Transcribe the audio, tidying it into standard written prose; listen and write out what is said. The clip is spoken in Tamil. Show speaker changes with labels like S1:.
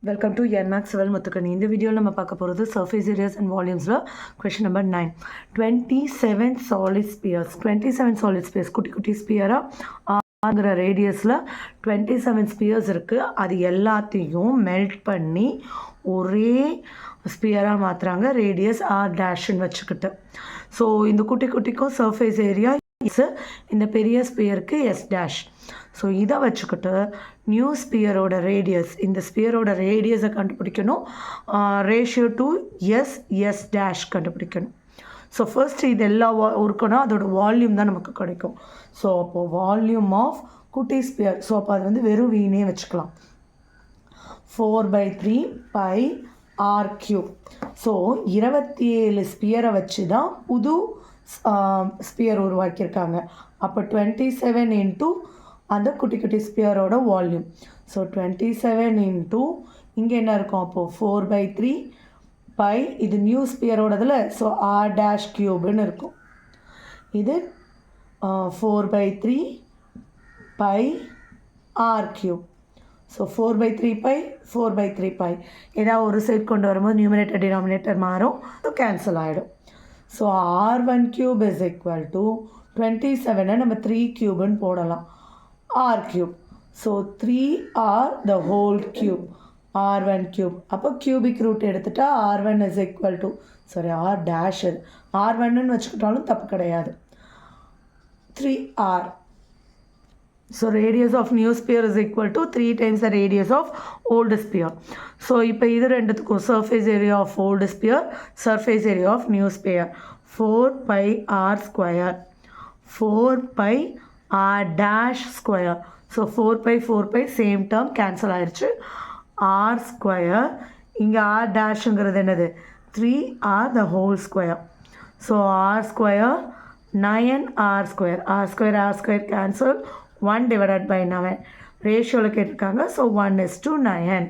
S1: வெல்கம் டு என்மேக்ஸ் செவல் முத்துக்கணி. இந்த வீடியோவில் நம்ம பார்க்க போகிறது சர்ஃபேஸ் ஏரியாஸ் அண்ட் வால்யூம்ஸில் question number 9. 27 solid spheres. 27 solid spheres குட்டி குட்டி ஸ்பியராக ஆகிற ரேடியஸில் 27 ஸ்பியர்ஸ் இருக்குது. அது எல்லாத்தையும் மெல்ட் பண்ணி ஒரே ஸ்பியராக மாற்றுறாங்க, ரேடியஸ் ஆர் டேஷ்ன்னு வச்சுக்கிட்டு. ஸோ இந்த குட்டி குட்டிக்கும் சர்ஃபேஸ் ஏரியா எஸ், இந்த பெரிய ஸ்பியருக்கு எஸ் டேஷ். ஸோ இதை வச்சுக்கிட்டு நியூ ஸ்பியரோட ரேடியஸ், இந்த ஸ்பியரோட ரேடியஸை கண்டுபிடிக்கணும், ரேஷியோ டு எஸ் டேஷ் கண்டுபிடிக்கணும். ஸோ ஃபர்ஸ்ட் இது எல்லா இருக்கணும், அதோட வால்யூம் தான் நமக்கு கிடைக்கும். ஸோ அப்போது வால்யூம் ஆஃப் குட்டி ஸ்பியர், ஸோ அப்போ அது வந்து வெறும் வீணே வச்சுக்கலாம், 4/3 பை ஆர் கியூப். ஸோ 27 ஸ்பியரை வச்சு தான் புது ஸ்பியர் உருவாக்கியிருக்காங்க. அப்போ 27 இன்ட்டு அந்த குட்டி குட்டி ஸ்பியரோட வால்யூம். ஸோ 27 இன்ட்டு இங்கே என்ன இருக்கும், அப்போது 4/3 பை, இது நியூ ஸ்பியரோடதில், ஸோ ஆர் டேஷ் கியூப்னு இருக்கும். இது 4/3 pi R cube. So 4/3 pi 4/3 pi, ஏதாவது ஒரு சைட் கொண்டு வரும்போது நியூமினேட்டர் டினாமினேட்டர் மாறும், ஸோ கேன்சல் ஆகிடும். So R1 cube is equal to 27 நம்ம 3 cube போடலாம், R cube. So 3R the whole cube, R1 cube. அப்போ cubic root எடுத்துட்டா R1 is equal to, sorry R dash, R1ன்னு வச்சுக்கிட்டாலும் தப்பு கிடையாது, 3R. So radius of new sphere is equal to 3 times the radius of old sphere. So இப்போ இது ரெண்டுத்துக்கும் surface area of old sphere, surface area of new sphere, 4 pi r square, 4 pi r dash square. So 4 pi same term cancel ஆயிடுச்சு, r square, இங்கே r dashங்கிறது என்னது, 3r the whole square. So r square 9r square, r square cancel, 1 divided by 9 ரேஷியோவில் கேட்டிருக்காங்க. ஸோ 1:9.